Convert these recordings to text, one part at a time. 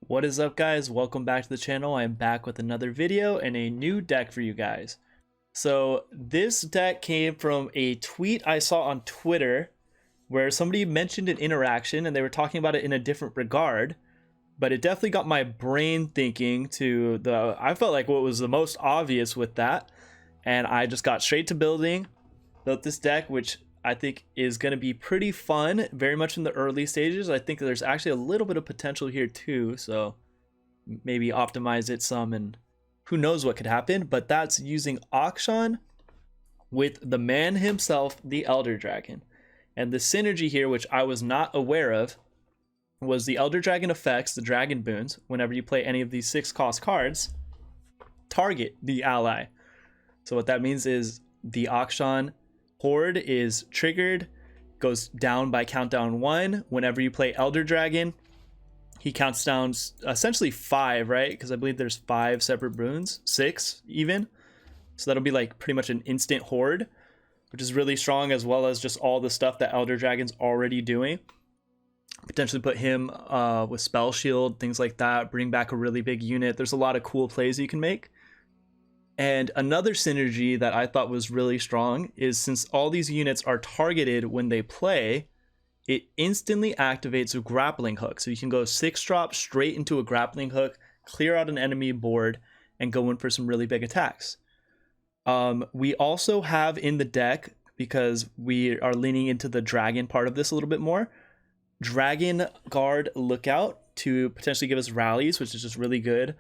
What is up, guys? Welcome back to the channel. I'm back with another video and a new deck for you guys. So this deck came from a tweet I saw on Twitter where somebody mentioned an interaction and they were talking about it in a different regard, but it definitely got my brain thinking to I felt like what was the most obvious with that, and I just got straight to built this deck, which I think is going to be pretty fun, very much in the early stages. I think there's actually a little bit of potential here too, so maybe optimize it some and who knows what could happen. But that's using Akshan with the man himself, the Elder Dragon. And the synergy here, which I was not aware of, was the Elder Dragon effects, the Dragon Boons. Whenever you play any of these 6-cost cards, target the ally. So what that means is the Akshan HOARD is triggered, goes down by countdown 1. Whenever you play Elder Dragon, he counts down essentially 5, right? Because I believe there's 5 separate boons, 6 even. So that'll be like pretty much an instant HOARD, which is really strong, as well as just all the stuff that Elder Dragon's already doing. Potentially put him with Spell Shield, things like that, bring back a really big unit. There's a lot of cool plays you can make. And another synergy that I thought was really strong is, since all these units are targeted when they play, it instantly activates a grappling hook. So you can go 6-drop straight into a grappling hook, clear out an enemy board, and go in for some really big attacks. We also have in the deck, because we are leaning into the dragon part of this a little bit more, Dragon Guard Lookout to potentially give us rallies, which is just really good.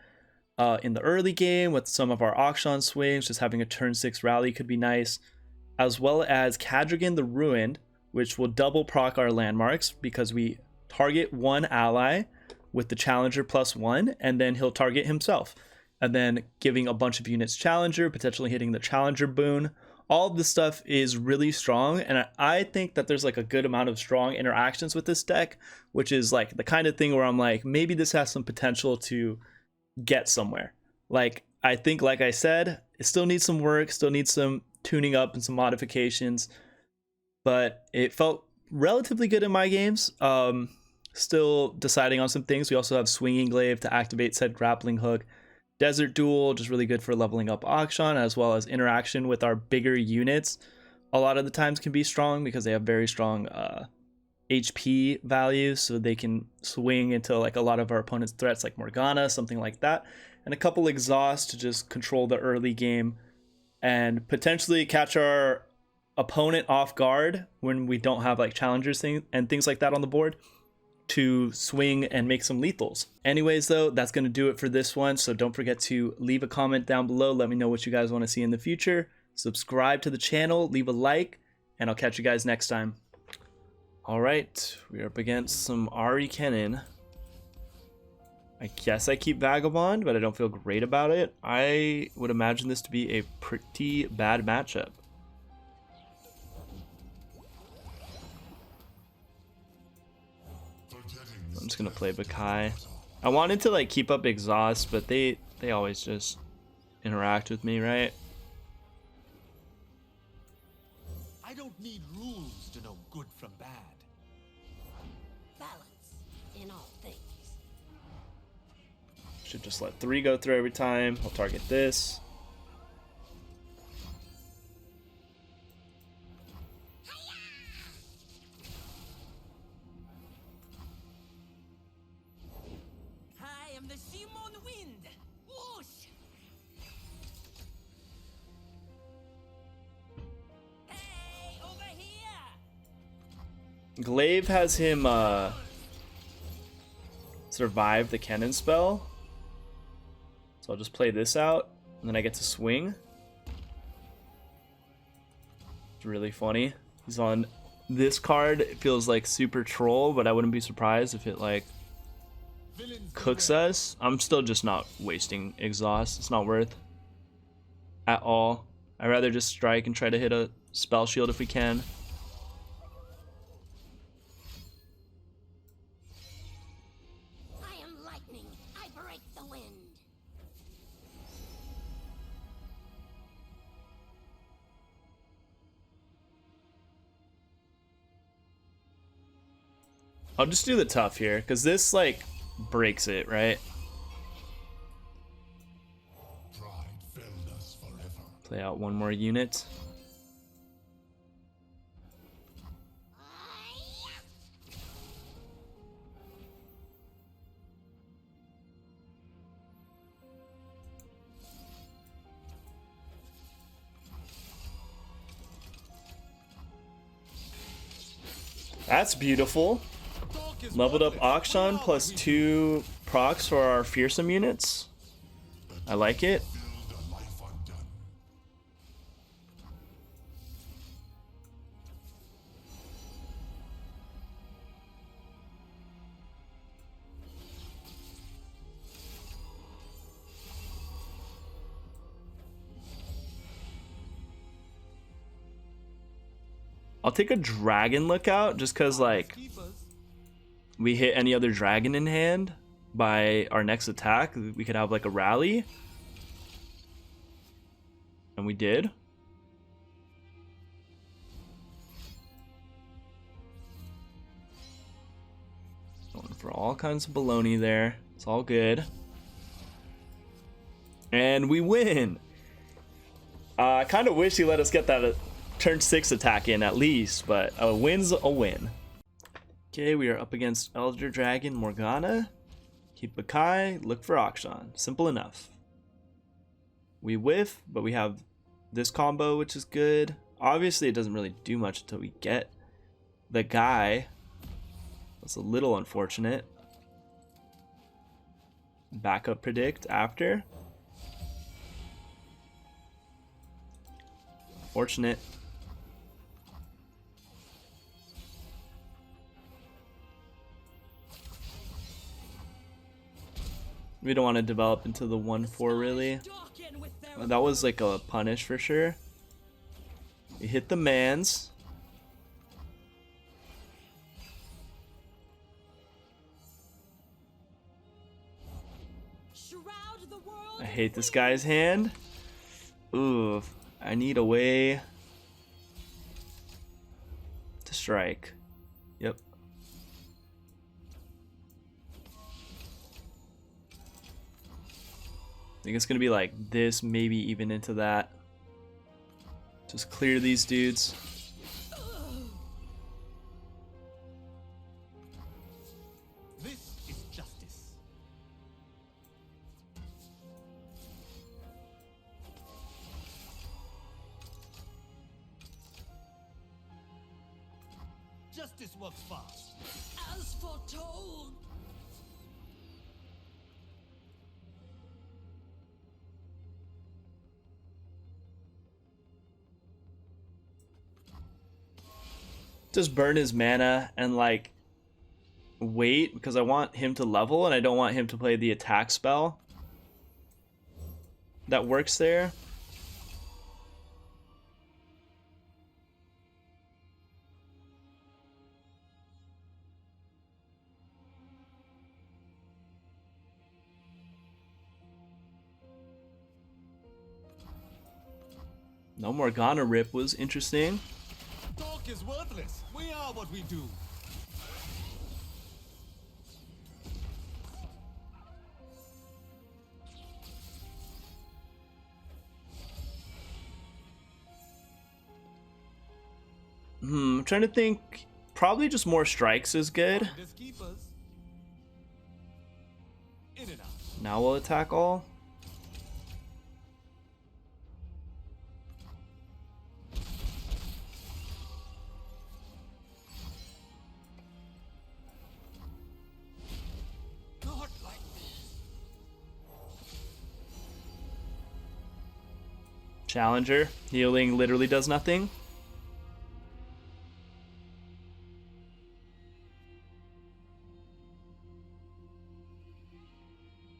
In the early game with some of our Akshan swings, just having a turn 6 rally could be nice, as well as Kadrigan the Ruined, which will double proc our landmarks because we target one ally with the Challenger +1, and then he'll target himself, and then giving a bunch of units Challenger, potentially hitting the Challenger boon. All of this stuff is really strong, and I think that there's like a good amount of strong interactions with this deck, which is like the kind of thing where I'm like, maybe this has some potential to get somewhere. Like, I think, like I said, it still needs some work, still needs some tuning up and some modifications, but it felt relatively good in my games. Still deciding on some things. We also have Swinging Glaive to activate said grappling hook. Desert Duel, just really good for leveling up Akshan, as well as interaction with our bigger units. A lot of the times can be strong because they have very strong HP values, so they can swing into like a lot of our opponent's threats, like Morgana, something like that, and a couple exhaust to just control the early game and potentially catch our opponent off guard when we don't have like challengers and things like that on the board, to swing and make some lethals. Anyways, though, that's going to do it for this one, so don't forget to leave a comment down below. Let me know what you guys want to see in the future. Subscribe to the channel, leave a like, and I'll catch you guys next time. Alright, we're up against some Ari Kennen. I guess I keep Vagabond, but I don't feel great about it. I would imagine this to be a pretty bad matchup. I'm just gonna play Bakai. I wanted to like keep up exhaust, but they always just interact with me, right? I don't need rules to know good from bad. Balance in all things. Should just let 3 go through every time. I'll target this. I am the Simon Wind. Whoosh! Hey, over here! Glaive has him survive the Kennen spell. So I'll just play this out, and then I get to swing. It's really funny. He's on this card. It feels like super troll, but I wouldn't be surprised if it like cooks us. I'm still just not wasting exhaust. It's not worth at all. I'd rather just strike and try to hit a spell shield if we can. I am lightning. I break the wind. I'll just do the tough here, because this like breaks it, right? Play out one more unit. That's beautiful. Leveled up Akshan plus 2 procs for our fearsome units. I like it. I'll take a dragon lookout just because, like, we hit any other dragon in hand by our next attack. We could have like a rally. And we did. Going for all kinds of baloney there. It's all good. And we win. I kind of wish he let us get that turn 6 attack in at least, but a win's a win. Okay, we are up against Elder Dragon Morgana. Keep a Kai, look for Akshan. Simple enough. We whiff, but we have this combo, which is good. Obviously, it doesn't really do much until we get the guy. That's a little unfortunate. Backup predict after. Fortunate. We don't want to develop into the 1-4 really. That was like a punish for sure. We hit the mans. I hate this guy's hand. Ooh, I need a way to strike. Yep. I think it's gonna be like this, maybe even into that. Just clear these dudes. This is justice. Justice works fast. As foretold. Just burn his mana and like wait because I want him to level and I don't want him to play the attack spell that works there. No Morgana rip was interesting. Talk is worthless. We are what we do. I'm trying to think. Probably just more strikes is good. Finders keepers. In and out. Now we'll attack all. Not like this. Challenger. Healing literally does nothing.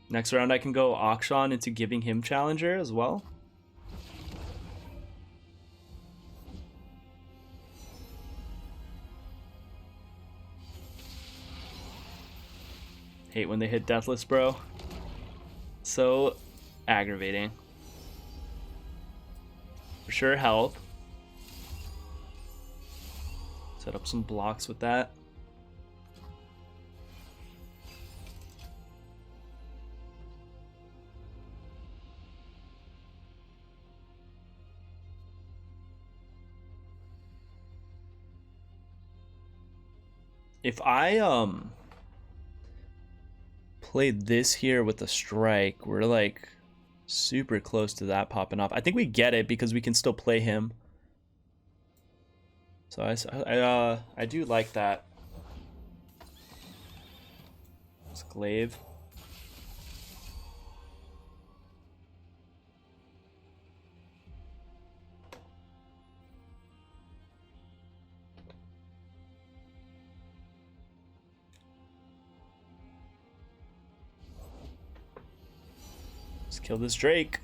Next round I can go Akshan into giving him Challenger as well. Hate when they hit Deathless, bro. So aggravating. For sure health. Set up some blocks with that. if I play this here with the strike, we're like super close to that popping off. I think we get it because we can still play him. So I do like that. It's glaive. Let's kill this Drake.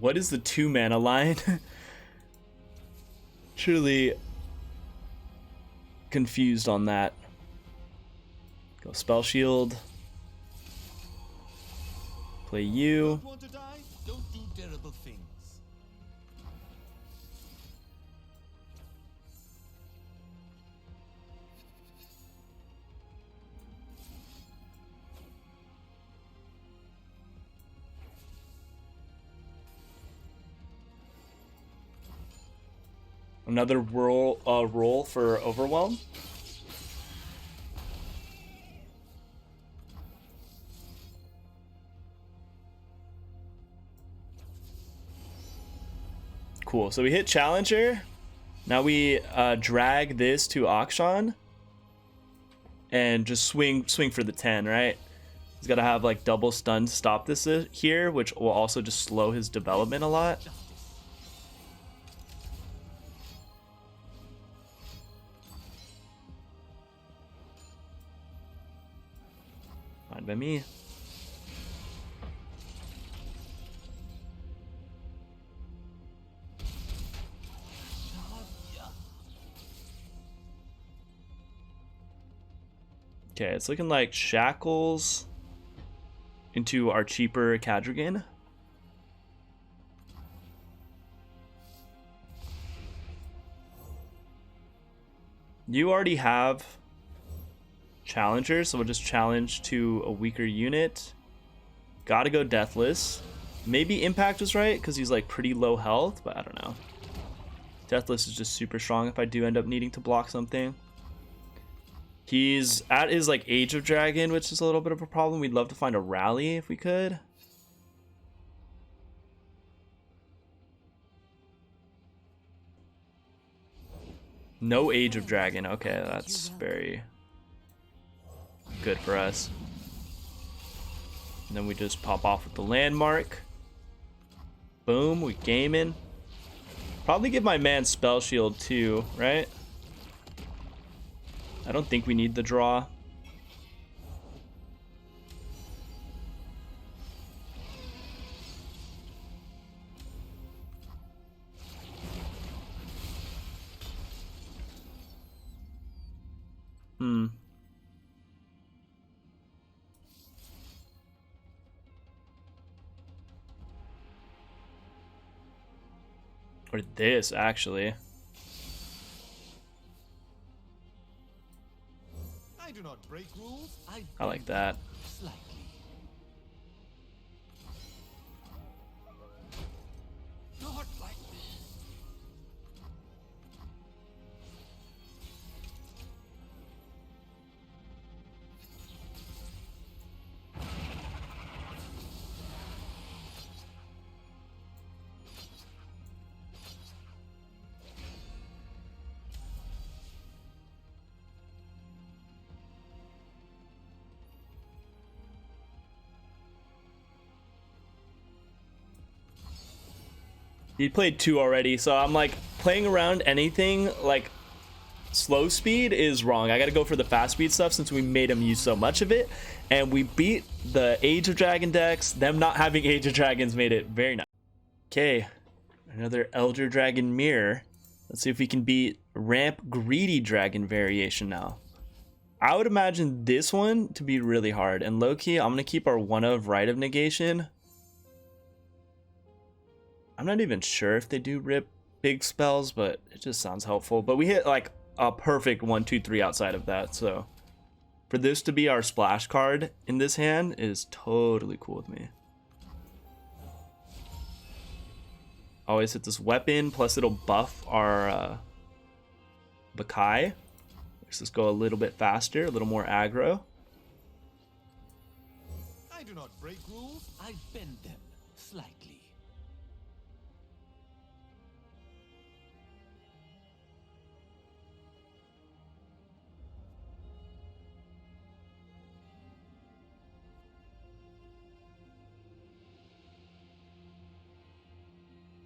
What is the 2-mana line? Truly confused on that. Go spell shield. Play you. Want to die? Don't do terrible things. Another roll for Overwhelm. Cool. So we hit Challenger. Now we drag this to Akshan and just swing for the 10, right? He's got to have like double stun to stop this here, which will also just slow his development a lot. Fine by me. Okay, it's looking like Shackles into our cheaper Cadrigan. You already have Challenger, so we'll just challenge to a weaker unit. Gotta go Deathless. Maybe Impact was right, because he's like pretty low health, but I don't know. Deathless is just super strong if I do end up needing to block something. He's at his like Age of Dragon, which is a little bit of a problem. We'd love to find a rally if we could. No Age of Dragon. Okay, that's very good for us. And then we just pop off with the landmark. Boom, we gaming. Probably give my man Spell Shield too, right? I don't think we need the draw. Or this, actually. I do not break rules. I like that. Slightly. Not like this. He played 2 already, so I'm like playing around anything like slow speed is wrong. I gotta go for the fast speed stuff since we made him use so much of it. And we beat the Age of Dragon decks. Them not having Age of Dragons made it very nice. Okay, another Elder Dragon Mirror. Let's see if we can beat Ramp Greedy Dragon variation now. I would imagine this one to be really hard. And low-key, I'm gonna keep our one of Rite of Negation. I'm not even sure if they do rip big spells, but it just sounds helpful. But we hit like a perfect 1, 2, 3 outside of that, so for this to be our splash card in this hand is totally cool with me. Always hit this weapon, plus it'll buff our Bakai. Let's just go a little bit faster, a little more aggro. I do not break rules, I bend them slightly.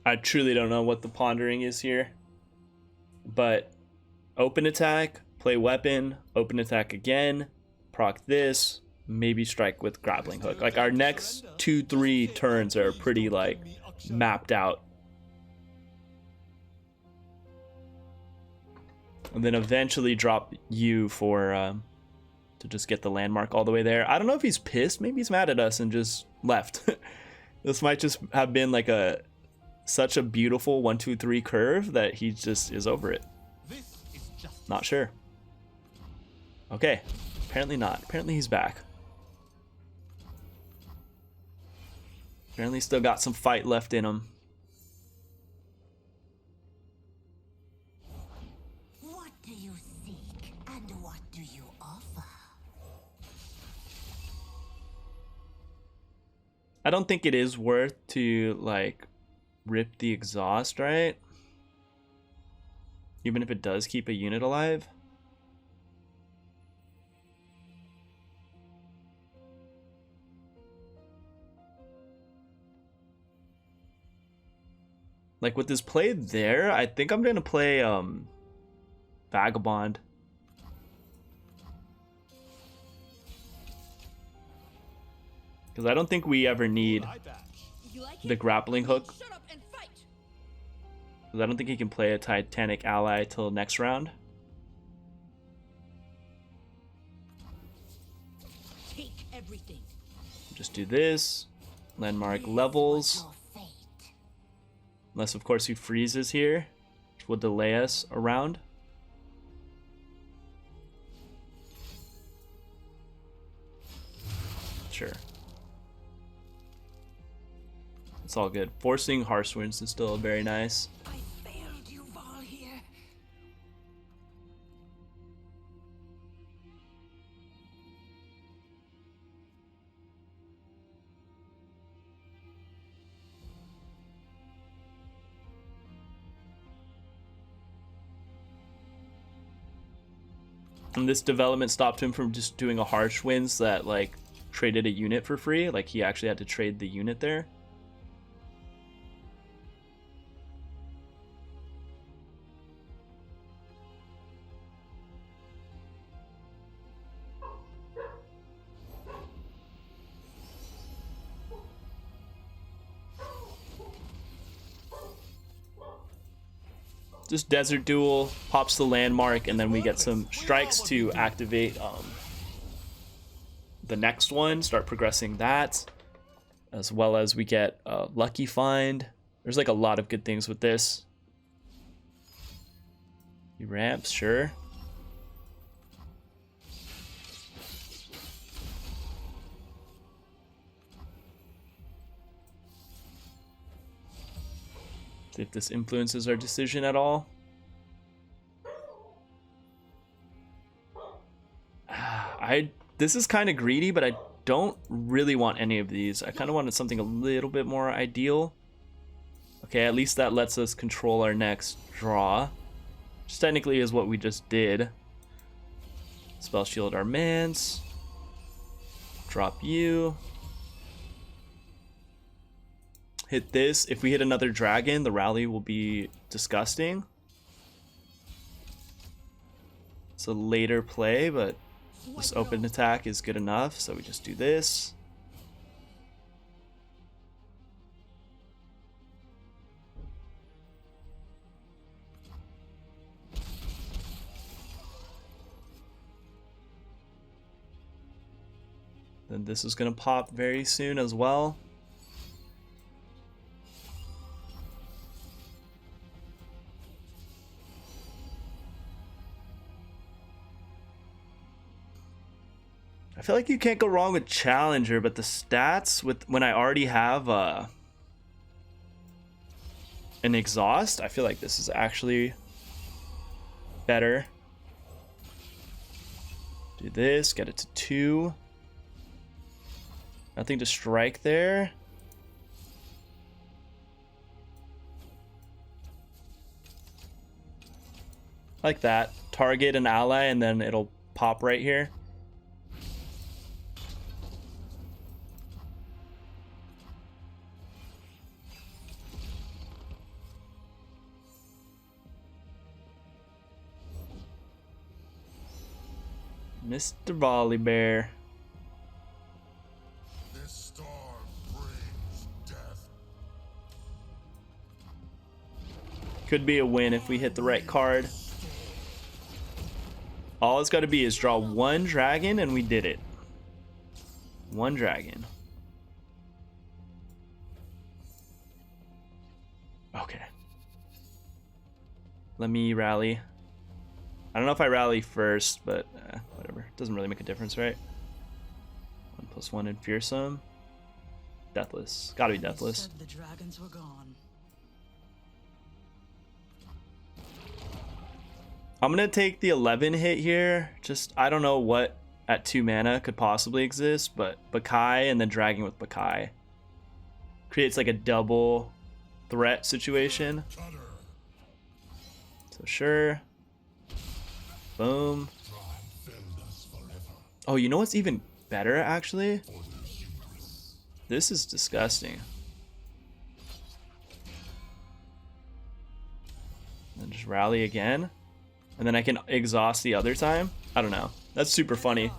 I truly don't know what the pondering is here, but open attack, play weapon, open attack again, proc this, maybe strike with grappling hook. Like our next 2-3 turns are pretty like mapped out. And then eventually drop you for to just get the landmark all the way there. I don't know if he's pissed, maybe he's mad at us and just left. This might just have been like such a beautiful 1, 2, 3 curve that he just is over it. Not sure. Okay, apparently not. Apparently he's back. Apparently still got some fight left in him. What do you seek and what do you offer? I don't think it is worth to like rip the exhaust, right? Even if it does keep a unit alive. Like with this play there, I think I'm gonna play Vagabond. Because I don't think we ever need the grappling hook. Because I don't think he can play a Titanic ally till next round. Take everything. Just do this. Landmark levels. Unless, of course, he freezes here, which will delay us a round. Sure. It's all good. Forcing harsh winds is still very nice. I failed you, Val here. And this development stopped him from just doing a harsh winds that like traded a unit for free. Like he actually had to trade the unit there. Just Desert Duel, pops the landmark, and then we get some strikes to activate the next one, start progressing that, as well as we get Lucky Find. There's like a lot of good things with this. He ramps, sure. See if this influences our decision at all. This is kind of greedy, but I don't really want any of these. I kind of wanted something a little bit more ideal. Okay, at least that lets us control our next draw, which technically is what we just did. Spell shield our mans. Drop you. Hit this. If we hit another dragon, the rally will be disgusting. a later play, but this open attack is good enough, so we just do this. Then this is gonna pop very soon as well. I feel like you can't go wrong with Challenger, but the stats with when I already have an exhaust, I feel like this is actually better. Do this, get it to 2. Nothing to strike there. Like that. Target an ally and then it'll pop right here. Mr. Volley Bear. This storm brings death. Could be a win if we hit the right card. All it's got to be is draw 1 dragon and we did it. 1 dragon. Okay. Let me rally. I don't know if I rally first, but whatever. Doesn't really make a difference, right? 1+1 and fearsome. Deathless. Gotta be deathless. The dragons were gone. I'm gonna take the 11 hit here. Just, I don't know what at 2 mana could possibly exist, but Bakai and then dragging with Bakai creates like a double threat situation. So sure. Boom. Oh, you know what's even better actually? This is disgusting. And just rally again. And then I can exhaust the other time. I don't know. That's super funny.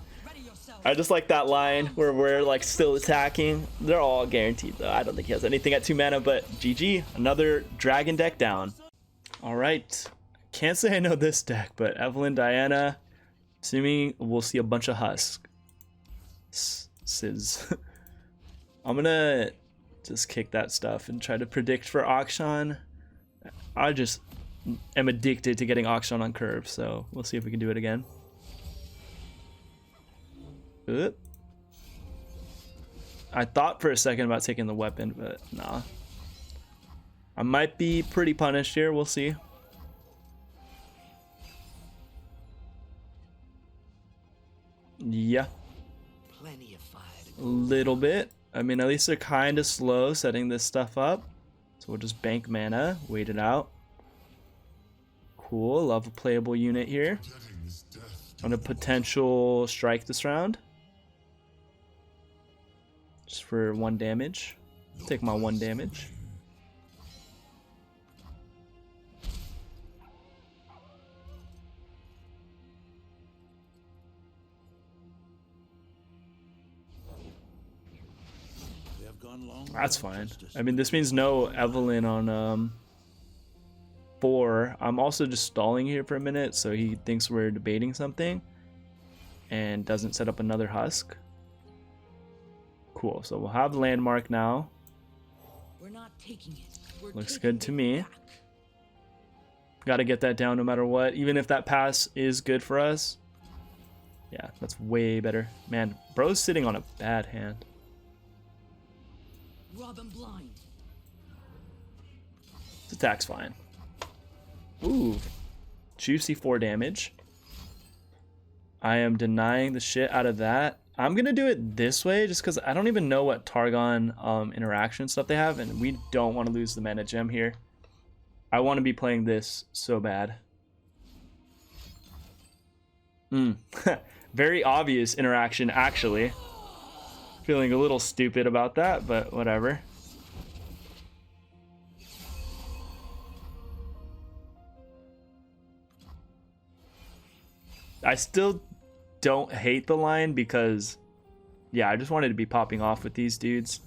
I just like that line where we're like still attacking. They're all guaranteed though. I don't think he has anything at 2 mana, but GG. Another dragon deck down. All right. Can't say I know this deck, but Evelyn, Diana, assuming we'll see a bunch of Husk. Sizz. I'm gonna just kick that stuff and try to predict for Akshan. I just am addicted to getting Akshan on curve, so we'll see if we can do it again. Oop. I thought for a second about taking the weapon, but nah. I might be pretty punished here, we'll see. Yeah. Plenty of fire. A little bit. I mean, at least they're kind of slow setting this stuff up. So we'll just bank mana, wait it out. Cool, love a playable unit here. On a potential strike this round. Just for 1 damage. Take my 1 damage. That's fine. I mean, this means no Evelyn on 4. I'm also just stalling here for a minute, so he thinks we're debating something and doesn't set up another Husk. Cool, so we'll have landmark now. We're not taking it. We're Looks taking good to it me. back. Gotta get that down no matter what, even if that pass is good for us. Yeah, that's way better. Man, bro's sitting on a bad hand. Rob him blind. This attack's fine. Ooh, juicy 4 damage. I am denying the shit out of that. I'm gonna do it this way just because I don't even know what Targon interaction stuff they have, and we don't want to lose the mana gem here. I want to be playing this so bad. Very obvious interaction, actually. Feeling a little stupid about that, but whatever. I still don't hate the line because, yeah, I just wanted to be popping off with these dudes.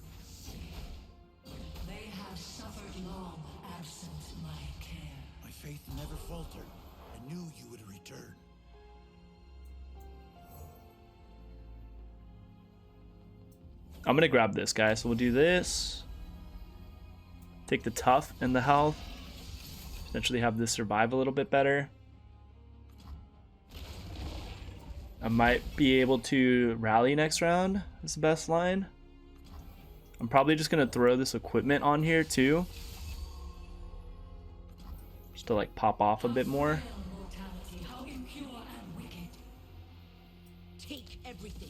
They have suffered long absent my care. My faith never faltered. I knew you would return. I'm gonna grab this guy, so we'll do this. Take the tough and the health. Potentially have this survive a little bit better. I might be able to rally next round. That's the best line. I'm probably just gonna throw this equipment on here too, just to like pop off a bit more. Mortality, how impure and wicked. Take everything.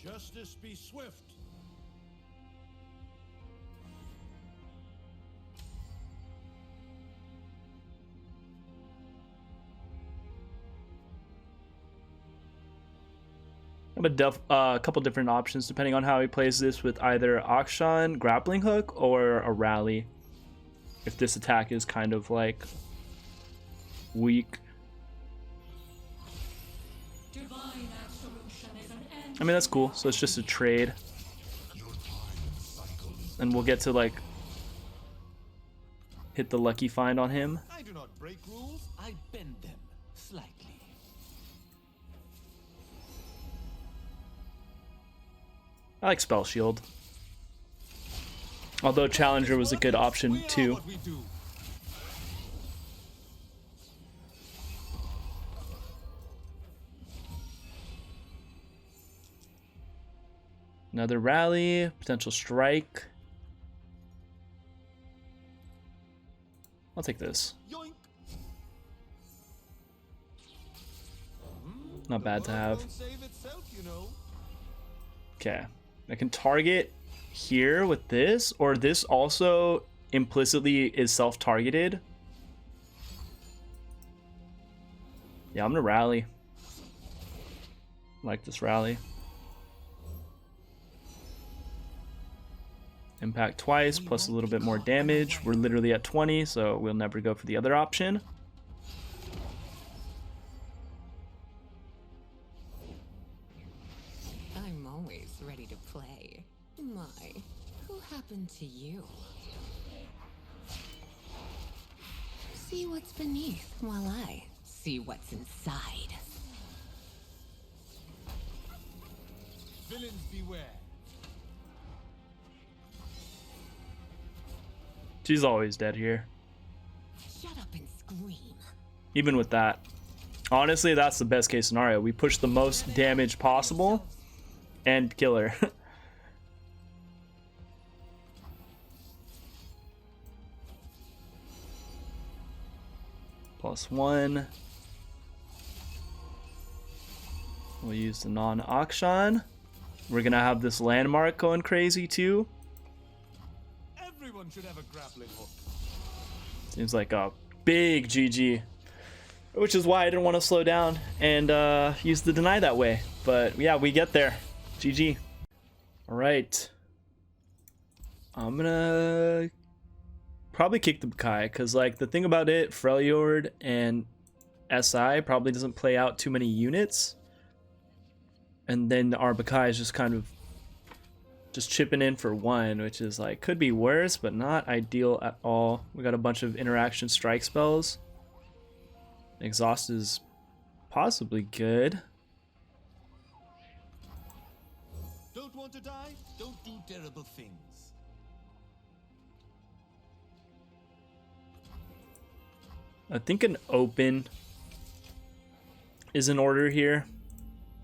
Justice be swift. I have a couple different options depending on how he plays this, with either Akshan grappling hook or a rally. If this attack is kind of like weak. Divine absolution is an end. I mean, that's cool. So it's just a trade. And we'll get to like hit the lucky find on him. I do not break rules, I bend them slightly. I like Spell Shield. Although Challenger was a good option We are too. what we do. Another rally, potential strike. I'll take this. Yoink. Not bad to have. Don't save itself, you know. Okay. I can target here with this, or this also implicitly is self-targeted. Yeah, I'm gonna rally. Like this rally. Impact twice, plus a little bit more damage. We're literally at 20, so we'll never go for the other option. I'm always ready to play. My, who happened to you? See what's beneath while I see what's inside. Villains beware. She's always dead here. Shut up and scream. Even with that. Honestly, that's the best case scenario. We push the most damage possible and kill her. +1. We'll use the non-Akshan. We're gonna have this landmark going crazy too. Everyone should have a grappling hook. Seems like a big GG. Which is why I didn't want to slow down and use the deny that way. But yeah, we get there. GG. Alright. I'm gonna probably kick the Bakai, because like the thing about it, Freljord and SI probably doesn't play out too many units. And then our Bakai is just kind of just chipping in for one, which is like could be worse, but not ideal at all. We got a bunch of interaction strike spells. Exhaust is possibly good. Don't want to die? Don't do terrible things. I think an open is in order here.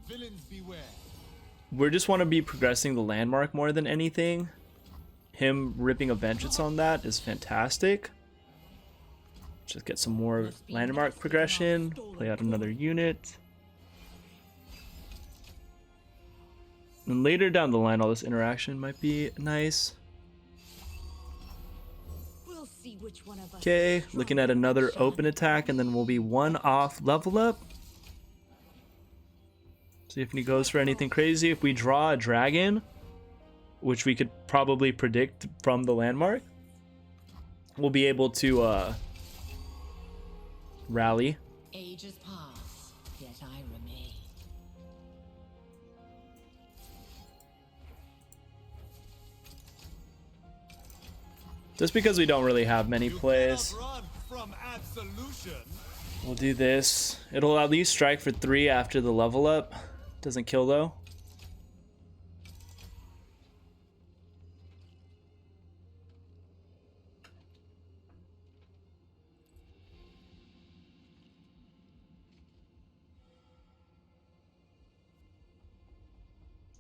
Villains beware. We just want to be progressing the landmark more than anything. Him ripping a vengeance on that is fantastic. Just get some more landmark progression, play out another unit. And later down the line, all this interaction might be nice. We'll see which one of us. Okay, looking at another open attack, and then we'll be one off level up. See if he goes for anything crazy. If we draw a dragon, which we could probably predict from the landmark, we'll be able to rally. Ages pass, yet I remain. Just because we don't really have many You plays. cannot run from absolution. We'll do this. It'll at least strike for 3 after the level up. Doesn't kill though.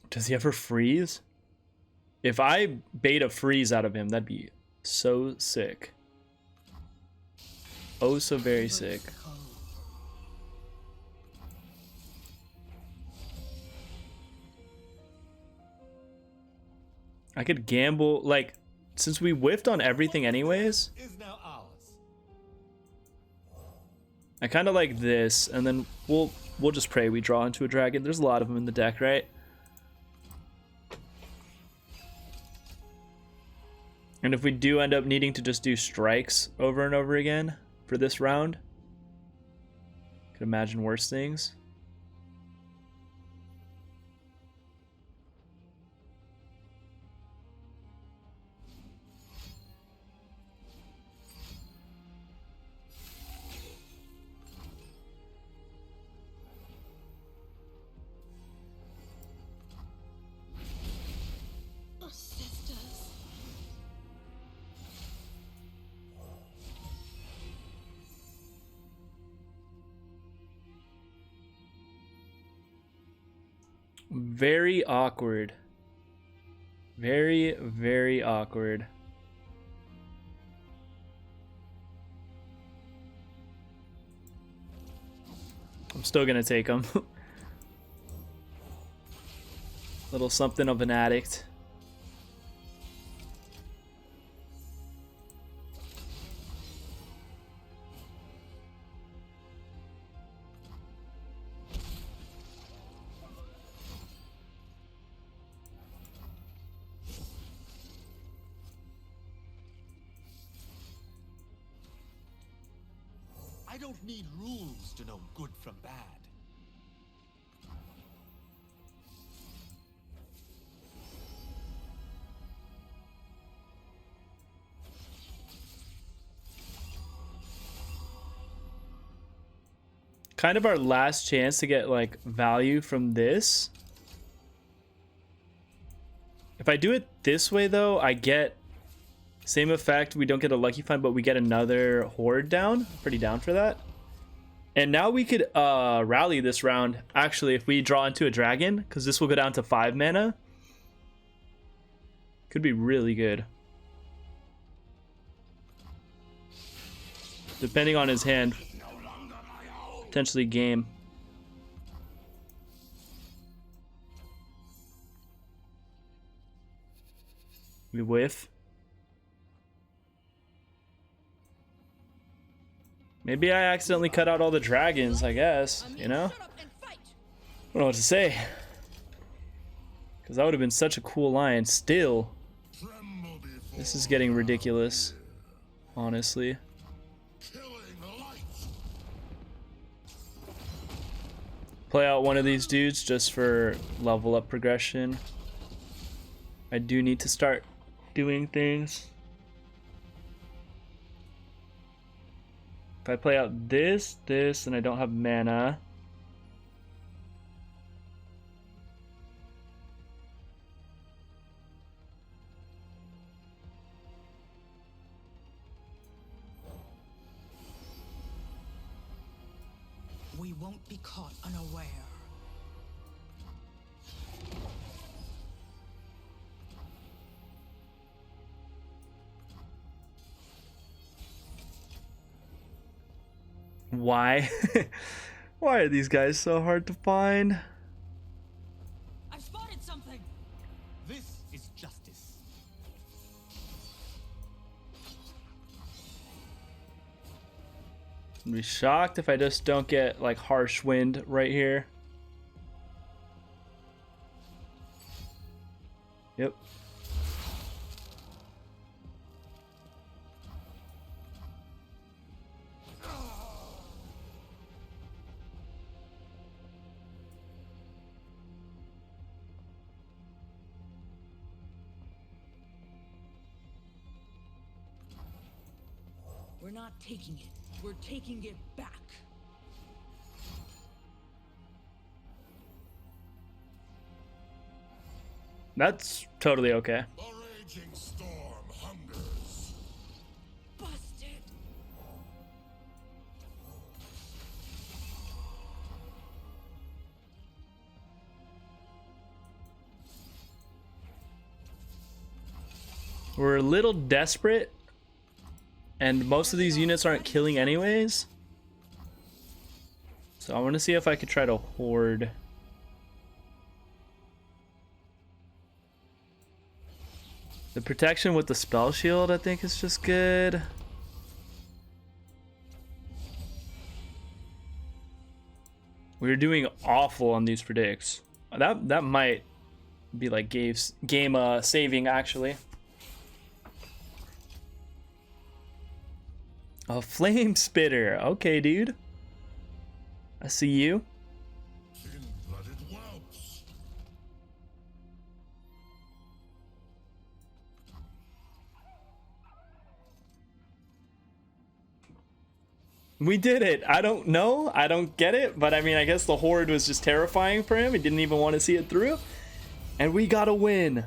Does he ever freeze? If I bait a freeze out of him, that'd be so sick. Oh, so very sick. I could gamble, like, since we whiffed on everything anyways, Is now ours. I kind of like this, and then we'll just pray we draw into a dragon. There's a lot of them in the deck, right? And if we do end up needing to just do strikes over and over again for this round, could imagine worse things. Oh, sisters. Very awkward. Very, very awkward. I'm still gonna take him. Little something of an addict. I don't need rules to know good from bad. Kind of our last chance to get like value from this. If I do it this way though, I get same effect. We don't get a lucky find, but we get another horde down. Pretty down for that. And now we could rally this round actually if we draw into a dragon, because this will go down to 5 mana. Could be really good. Depending on his hand. Potentially game. We whiff. Maybe I accidentally cut out all the dragons, I guess, you know? I don't know what to say. Because that would have been such a cool line. Still, this is getting ridiculous, honestly. Play out one of these dudes just for level up progression. I do need to start doing things. If I play out this, and I don't have mana. We won't be caught unaware. Why? Why are these guys so hard to find? I've spotted something. This is justice. I'd be shocked if I just don't get like harsh wind right here. Yep. not taking it. We're taking it back. That's totally okay. A raging storm hungers. Busted. We're a little desperate, and most of these units aren't killing anyways. So I want to see if I could try to hoard. The protection with the spell shield, I think, is just good. We're doing awful on these predicts. That might be like game saving actually. A flame spitter. Okay, dude. I see you. Thin-blooded whelps. We did it. I don't know. I don't get it. But I mean, I guess the horde was just terrifying for him. He didn't even want to see it through. And we got a win.